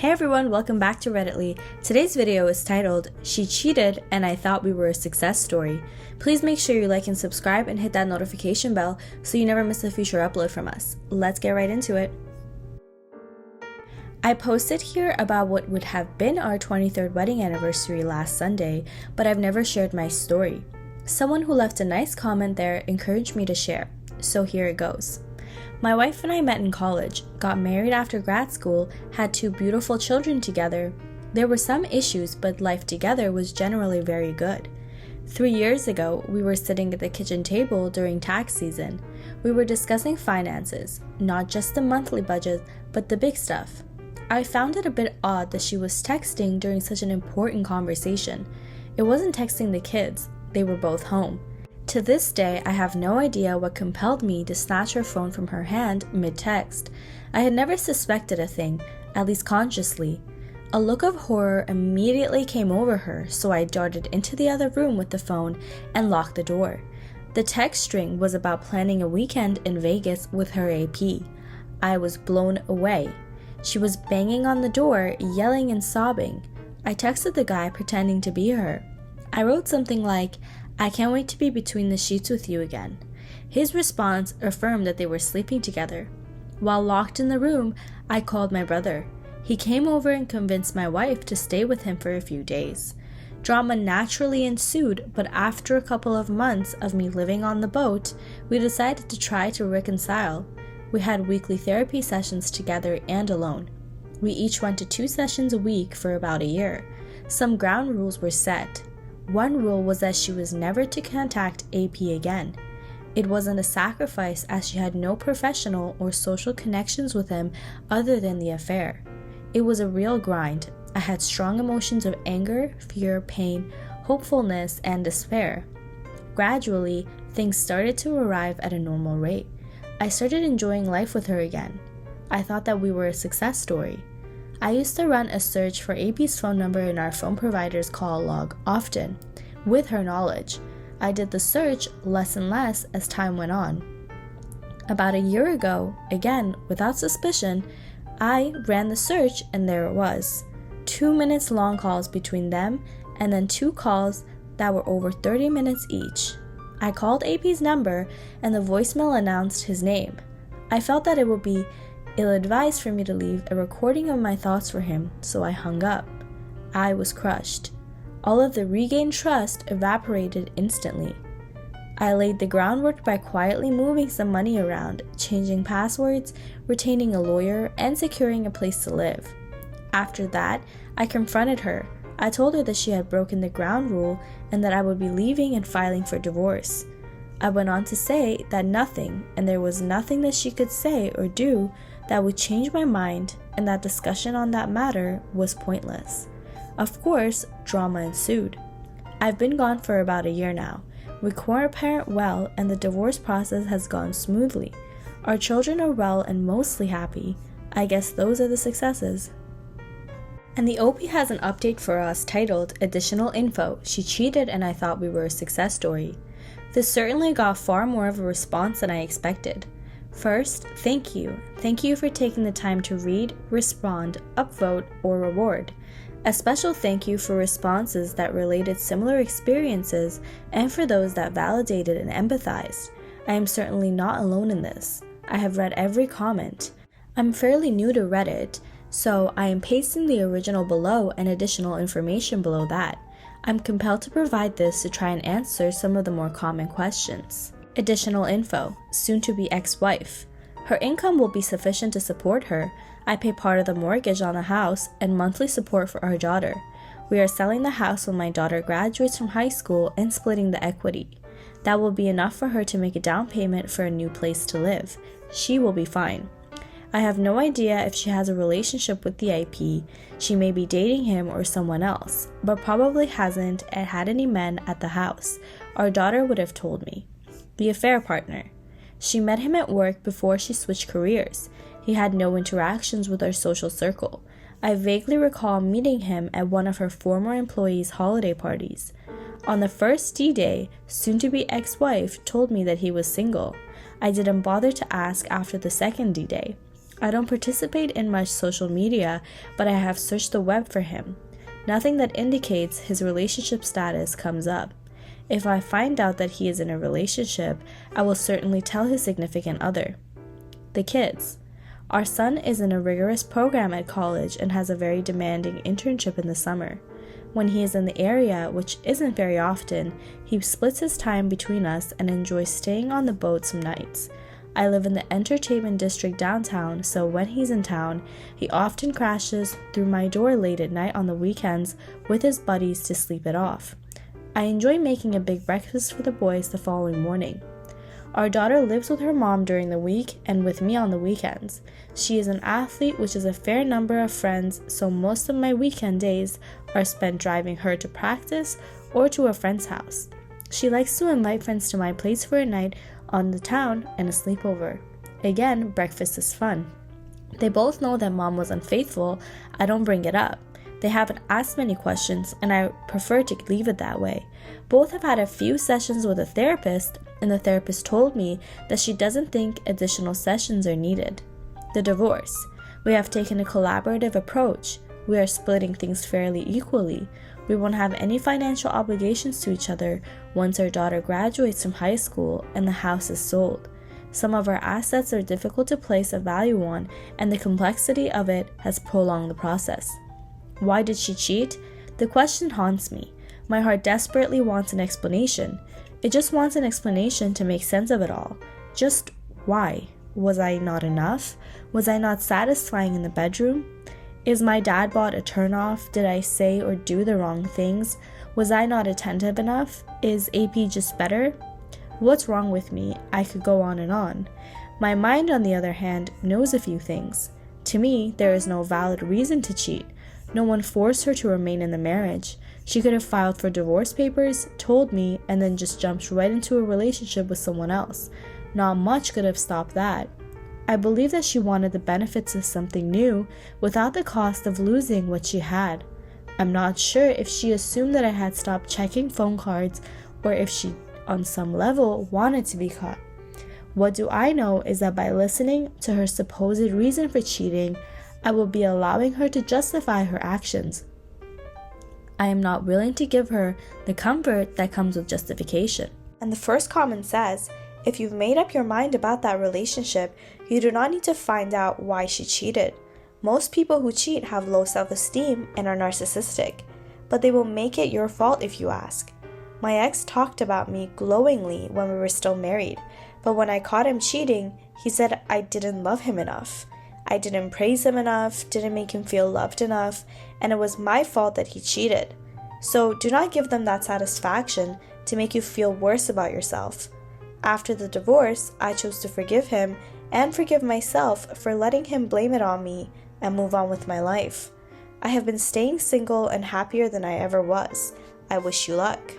Hey everyone, welcome back to Redditly. Today's video is titled, She Cheated and I Thought We Were a Success Story. Please make sure you like and subscribe and hit that notification bell so you never miss a future upload from us. Let's get right into it. I posted here about what would have been our 23rd wedding anniversary last Sunday, but I've never shared my story. Someone who left a nice comment there encouraged me to share, so here it goes. My wife and I met in college, got married after grad school, had 2 beautiful children together. There were some issues, but life together was generally very good. 3 years ago, we were sitting at the kitchen table during tax season. We were discussing finances, not just the monthly budget, but the big stuff. I found it a bit odd that she was texting during such an important conversation. It wasn't texting the kids, they were both home. To this day, I have no idea what compelled me to snatch her phone from her hand mid-text. I had never suspected a thing, at least consciously. A look of horror immediately came over her, so I darted into the other room with the phone and locked the door. The text string was about planning a weekend in Vegas with her AP. I was blown away. She was banging on the door, yelling and sobbing. I texted the guy pretending to be her. I wrote something like, "I can't wait to be between the sheets with you again." His response affirmed that they were sleeping together. While locked in the room, I called my brother. He came over and convinced my wife to stay with him for a few days. Drama naturally ensued, but after a couple of months of me living on the boat, we decided to try to reconcile. We had weekly therapy sessions together and alone. We each went to 2 sessions a week for about a year. Some ground rules were set. One rule was that she was never to contact AP again. It wasn't a sacrifice as she had no professional or social connections with him other than the affair. It was a real grind. I had strong emotions of anger, fear, pain, hopefulness, and despair. Gradually, things started to arrive at a normal rate. I started enjoying life with her again. I thought that we were a success story. I used to run a search for AP's phone number in our phone provider's call log often, with her knowledge. I did the search less and less as time went on. About a year ago, again, without suspicion, I ran the search and there it was. 2 minutes long calls between them and then 2 calls that were over 30 minutes each. I called AP's number and the voicemail announced his name. I felt that it would be ill-advised for me to leave a recording of my thoughts for him, so I hung up. I was crushed. All of the regained trust evaporated instantly. I laid the groundwork by quietly moving some money around, changing passwords, retaining a lawyer, and securing a place to live. After that, I confronted her. I told her that she had broken the ground rule and that I would be leaving and filing for divorce. I went on to say that nothing, and there was nothing that she could say or do that would change my mind, and that discussion on that matter was pointless. Of course, drama ensued. I've been gone for about a year now. We co-parent well, and the divorce process has gone smoothly. Our children are well and mostly happy. I guess those are the successes. And the OP has an update for us titled, Additional Info, She Cheated and I Thought We Were a Success Story. This certainly got far more of a response than I expected. First, thank you. Thank you for taking the time to read, respond, upvote, or reward. A special thank you for responses that related similar experiences and for those that validated and empathized. I am certainly not alone in this. I have read every comment. I'm fairly new to Reddit, so I am pasting the original below and additional information below that. I'm compelled to provide this to try and answer some of the more common questions. Additional info, soon-to-be ex-wife. Her income will be sufficient to support her. I pay part of the mortgage on the house and monthly support for our daughter. We are selling the house when my daughter graduates from high school and splitting the equity. That will be enough for her to make a down payment for a new place to live. She will be fine. I have no idea if she has a relationship with the IP. She may be dating him or someone else, but probably hasn't had any men at the house. Our daughter would have told me. The affair partner. She met him at work before she switched careers. He had no interactions with our social circle. I vaguely recall meeting him at one of her former employees' holiday parties. On the first D-Day, soon-to-be ex-wife told me that he was single. I didn't bother to ask after the second D-Day. I don't participate in much social media, but I have searched the web for him. Nothing that indicates his relationship status comes up. If I find out that he is in a relationship, I will certainly tell his significant other. The kids. Our son is in a rigorous program at college and has a very demanding internship in the summer. When he is in the area, which isn't very often, he splits his time between us and enjoys staying on the boat some nights. I live in the entertainment district downtown, so when he's in town, he often crashes through my door late at night on the weekends with his buddies to sleep it off. I enjoy making a big breakfast for the boys the following morning. Our daughter lives with her mom during the week and with me on the weekends. She is an athlete, which is a fair number of friends, so most of my weekend days are spent driving her to practice or to a friend's house. She likes to invite friends to my place for a night on the town and a sleepover. Again, breakfast is fun. They both know that mom was unfaithful. I don't bring it up. They haven't asked many questions, and I prefer to leave it that way. Both have had a few sessions with a therapist, and the therapist told me that she doesn't think additional sessions are needed. The divorce. We have taken a collaborative approach. We are splitting things fairly equally. We won't have any financial obligations to each other once our daughter graduates from high school and the house is sold. Some of our assets are difficult to place a value on, and the complexity of it has prolonged the process. Why did she cheat? The question haunts me. My heart desperately wants an explanation. It just wants an explanation to make sense of it all. Just why? Was I not enough? Was I not satisfying in the bedroom? Is my dad bod a turnoff? Did I say or do the wrong things? Was I not attentive enough? Is AP just better? What's wrong with me? I could go on and on. My mind, on the other hand, knows a few things. To me, there is no valid reason to cheat. No one forced her to remain in the marriage. She could have filed for divorce papers, told me, and then just jumped right into a relationship with someone else. Not much could have stopped that. I believe that she wanted the benefits of something new without the cost of losing what she had. I'm not sure if she assumed that I had stopped checking phone cards or if she, on some level, wanted to be caught. What do I know is that by listening to her supposed reason for cheating, I will be allowing her to justify her actions. I am not willing to give her the comfort that comes with justification. And the first comment says, if you've made up your mind about that relationship, you do not need to find out why she cheated. Most people who cheat have low self-esteem and are narcissistic, but they will make it your fault if you ask. My ex talked about me glowingly when we were still married, but when I caught him cheating, he said I didn't love him enough. I didn't praise him enough, didn't make him feel loved enough, and it was my fault that he cheated. So do not give them that satisfaction to make you feel worse about yourself. After the divorce, I chose to forgive him and forgive myself for letting him blame it on me and move on with my life. I have been staying single and happier than I ever was. I wish you luck.